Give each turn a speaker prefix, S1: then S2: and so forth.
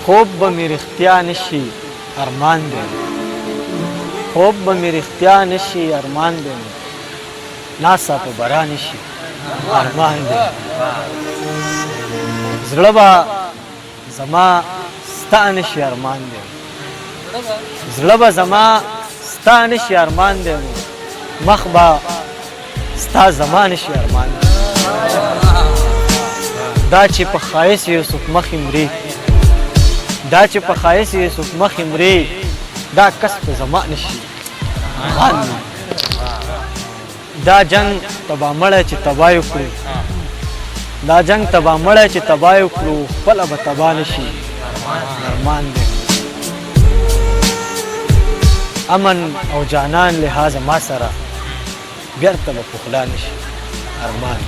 S1: خوب به مې رښتیا نشي ارمان دی خوب به مې رښتیا نشي ارمان دی ناسا په برا نشي ارمان دی زړه به زما ستا نشي ارمان دی زړه به زما ستا نشي ارمان دی مخ به ستا زما نشي ارمان دی دا چې په ښایست یوسف مخې مري دا چې په ښایست یوسف مخې مري دا کس په زما نشي ارمان دی دا جنگ تبا مړی چې تبا یې کړو دا جنگ تبا مړی چې تبا یې کړو خپله به تبا نشي ارمان دی امن او جانان لحاظ ما سره بیرته به پخلا نشي ارمان